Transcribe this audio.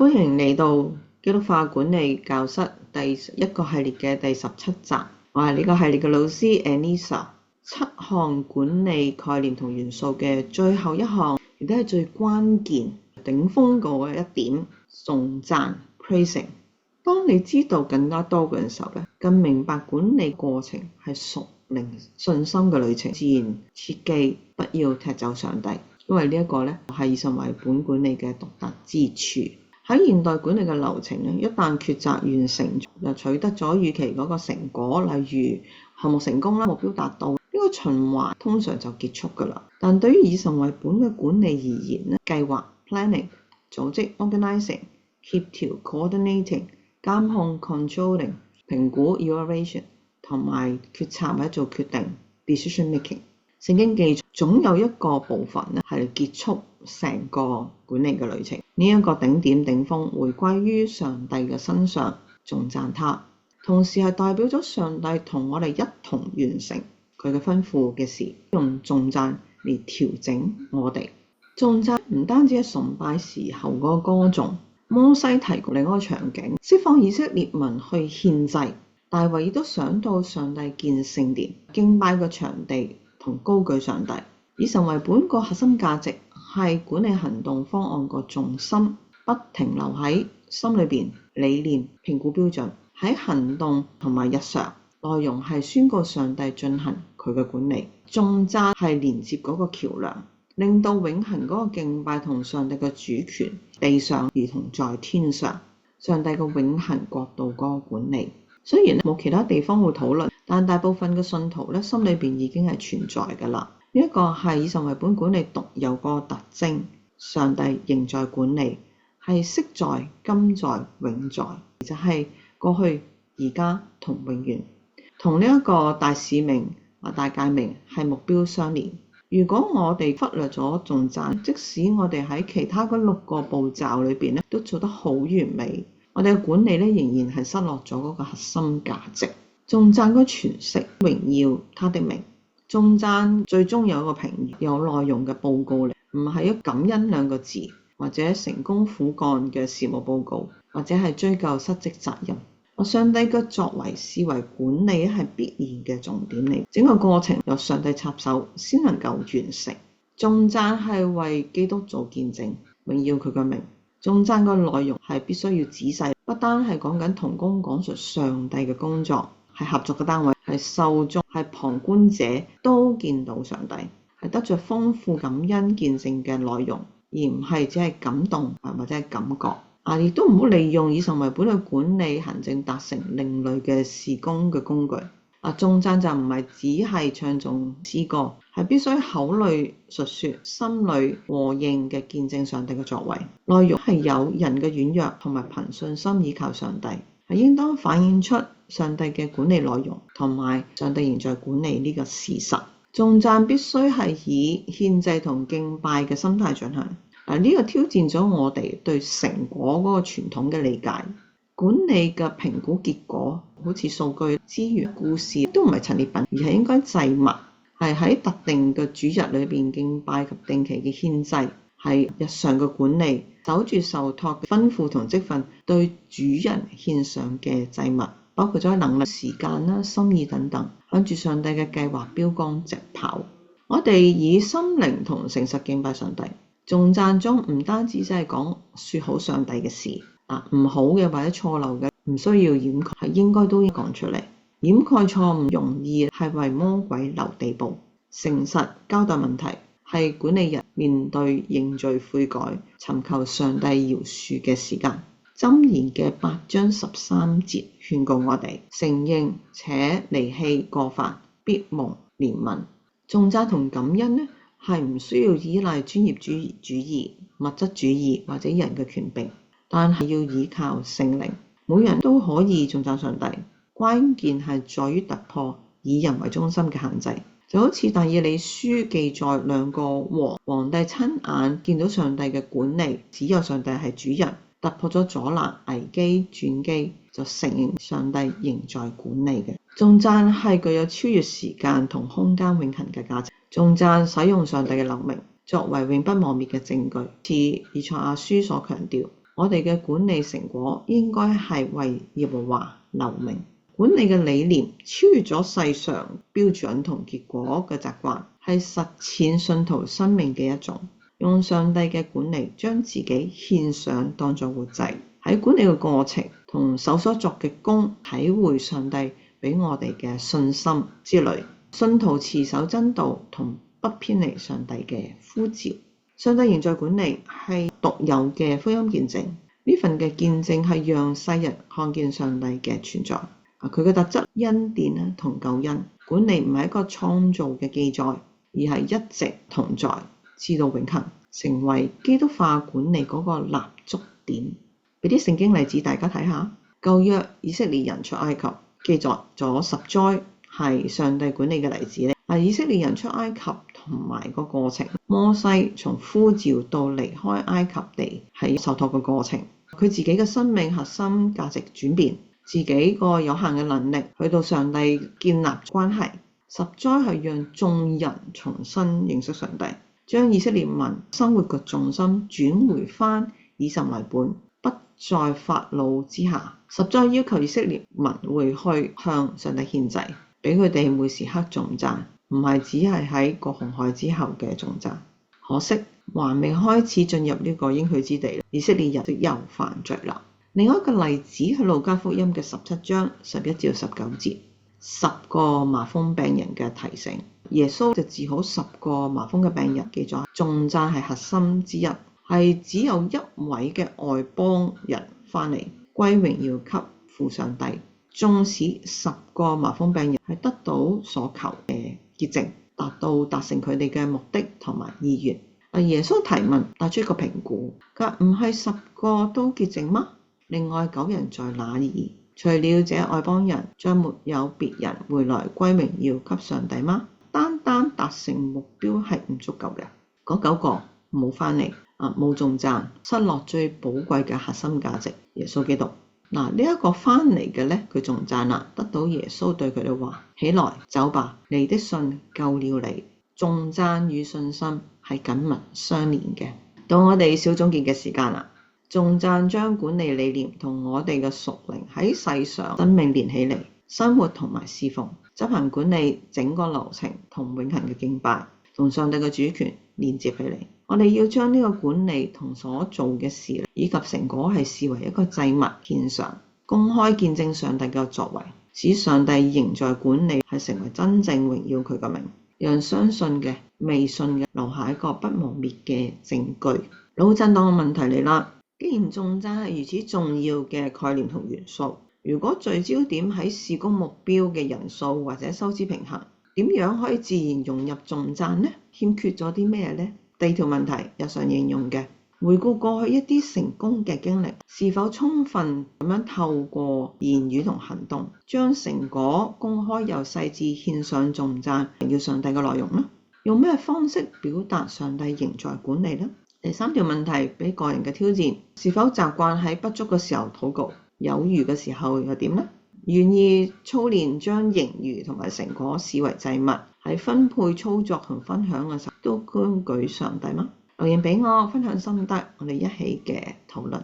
歡迎嚟到基督化管理教室第一個系列嘅第17集。我係呢個系列嘅老師 Anissa。7項管理概念同元素嘅最後一項，亦都係最關鍵、頂峰嗰一點，頌讚 praising。當你知道更加多嘅時候咧，更明白管理過程係屬靈信心嘅旅程，自然切記不要踢走上帝，因為呢一個咧係以神為本管理嘅獨特之處。喺現代管理嘅流程咧，一旦抉擇完成，就取得咗預期嗰個成果，例如項目成功啦、目標達到，呢個循環通常就結束㗎啦。但對於以神為本嘅管理而言咧，計劃 planning、組織 organizing、協調 coordinating、監控 controlling、評估 evaluation 同埋決策或者做決定 decision making。聖經記載總有一個部分咧係結束成個管理嘅旅程，呢一個頂點頂峰回歸於上帝嘅身上，頌讚他，同時係代表咗上帝同我哋一同完成佢嘅吩咐嘅事，用頌讚嚟調整我哋。頌讚唔單止係崇拜時候嗰個歌頌，摩西提供另一個場景，釋放以色列民去獻祭，大衛亦都想到上帝建聖殿，敬拜個場地同高舉上帝。以神為本個核心價值係管理行動方案個重心，不停留喺心裏邊，理念、評估標準喺行動同埋日常內容係宣告上帝進行佢嘅管理。頌讚係連接嗰個橋樑，令到永恆嗰個敬拜同上帝嘅主權，地上如同在天上，上帝嘅永恆國度嗰個管理。雖然冇其他地方會討論，但大部分嘅信徒咧心裏邊已經係存在㗎啦。呢一個係以神為本管理獨有個特徵，上帝仍在管理，係昔在、今在、永在，就係過去、而家同永遠，同呢一個大使命或大誡命係目標相連。如果我哋忽略咗頌讚，即使我哋喺其他嗰6個步驟裏邊咧都做得好完美，我哋嘅管理咧仍然係失落咗嗰個核心價值。頌讚嗰詮釋榮耀他的名。頌讚最終有一個評語，有內容嘅報告嚟，唔係一感恩2個字，或者成功苦幹嘅事務報告，或者係追究失職責任。上帝嘅作為視為管理係必然嘅重點嚟，整個過程由上帝插手先能夠完成。頌讚係為基督做見證，榮耀佢嘅名。頌讚個內容係必須要仔細，不單係講緊同工講述上帝嘅工作，係合作嘅單位，係受眾，係旁觀者都見到上帝，係得着豐富感恩見證嘅內容，而唔係只係感動或者係感覺。亦都唔好利用以神為本去管理行政達成另類嘅事工嘅工具。頌讚就唔係只係唱頌詩歌，係必須口裏述說，心裏和應嘅見證上帝嘅作為。內容係有人嘅軟弱同埋憑信心依靠上帝，係應當反映出上帝嘅管理內容同埋上帝仍在管理呢個事實。頌讚必須係以獻祭同敬拜嘅心態進行。呢個挑戰咗我哋對成果嗰個傳統嘅理解。管理嘅評估結果好似數據、資源、故事都唔係陳列品，而係應該祭物，係喺特定嘅主日裏邊敬拜及定期嘅獻祭，係日常嘅管理，守住受託嘅吩咐同職分，對主人獻上嘅祭物，包括咗能力、時間啦、心意等等，向住上帝嘅計劃標杆直跑。我哋以心靈同誠實敬拜上帝。頌讚中唔單止只係講說好上帝嘅事，唔好嘅或者錯漏嘅唔需要掩蓋，係應該都要講出嚟。掩蓋錯誤容易係為魔鬼留地步。誠實交代問題係管理人面對認罪悔改、尋求上帝饒恕嘅時間。箴言嘅8章13節勸告我哋承認且離棄過犯，必蒙憐憫。頌讚同感恩呢，係唔需要依賴專業主義、物質主義或者人嘅權柄，但係要依靠聖靈。每人都可以頌讚上帝，關鍵係在於突破以人為中心嘅限制。就好似但以理書記載2個皇帝親眼見到上帝嘅管理，只有上帝係主人，突破咗阻攔、危機、轉機，就承認上帝仍在管理嘅。頌讚係具有超越時間同空間永恆嘅價值。頌讚使用上帝嘅留名作為永不磨滅嘅證據，似以賽亞書所強調，我哋嘅管理成果應該係為耶和華留名。管理嘅理念超越咗世上標準同結果嘅習慣，係實踐信徒生命嘅一種。用上帝嘅管理將自己獻上當作活祭，喺管理嘅過程同手所作嘅工，體會上帝俾我哋嘅信心之類。信徒持守真道同不偏離上帝嘅呼召。上帝仍在管理係獨有嘅福音見證，呢份嘅見證係讓世人看見上帝嘅存在。佢嘅特質恩典同救恩。管理唔係一個創造嘅記載，而係一直同在至到永恆，成為基督化管理嗰個立足點。俾啲聖經例子大家睇下。舊約以色列人出埃及記載咗10災，係上帝管理嘅例子咧。以色列人出埃及同埋個過程，摩西從呼召到離開埃及地係受託嘅過程，佢自己嘅生命核心價值轉變，自己個有限嘅能力去到上帝建立關係。10災係讓眾人重新認識上帝，將以色列民生活嘅重心轉回返以神為本，不在法老之下。10災要求以色列民回去向上帝獻祭，俾佢哋每時刻頌讚，唔係只係喺過紅海之後嘅頌讚。可惜還未開始進入呢個應許之地，以色列人就又犯罪啦。另外一個例子係路加福音嘅17章11至19節，10個麻風病人嘅提醒。耶穌就治好10個麻風嘅病人，記載頌讚係核心之一，係只有一位嘅外邦人翻嚟歸榮耀給父上帝。縱使10個麻風病人係得到所求嘅潔淨，達成佢哋嘅目的同埋意願。耶穌提問帶出一個評估，佢唔係10個都潔淨嗎？另外9人在哪裡？除了這外邦人，將沒有別人回來歸榮耀給上帝嗎？單單達成目標係唔足夠嘅。嗰9個冇翻嚟，冇頌讚，失落最寶貴嘅核心價值，耶穌基督。呢一個翻嚟嘅咧，佢頌讚啦，得到耶穌對佢哋話：起來，走吧，你的信救了你。頌讚與信心係緊密相連嘅。到我哋小總結嘅時間啦。頌讚將管理理念同我哋嘅屬靈喺世上生命連起嚟，生活同埋侍奉，執行管理整個流程同永恆嘅敬拜，同上帝嘅主權連接起嚟。我哋要將呢個管理同所做嘅事以及成果係視為一個祭物獻上，公開見證上帝嘅作為，使上帝仍在管理係成為真正榮耀佢嘅名，讓相信嘅未信嘅留下一個不磨滅嘅證據。腦震盪嘅問題嚟啦。既然頌讚係如此重要嘅概念同元素，如果聚焦點喺事工目標嘅人數或者收支平衡，點樣可以自然融入頌讚呢？欠缺咗啲咩呢？第二條問題，日常應用嘅，回顧過去一啲成功嘅經歷，是否充分咁樣透過言語同行動，將成果公開又細緻獻上頌讚榮耀上帝嘅內容呢？用咩方式表達上帝仍在管理呢？第三條問題，俾個人嘅挑戰，是否習慣喺不足嘅時候禱告，有餘嘅時候又點呢？願意操練將盈餘同埋成果視為祭物，喺分配操作同分享嘅時候都高舉上帝嗎？留言俾我分享心得，我哋一起嘅討論。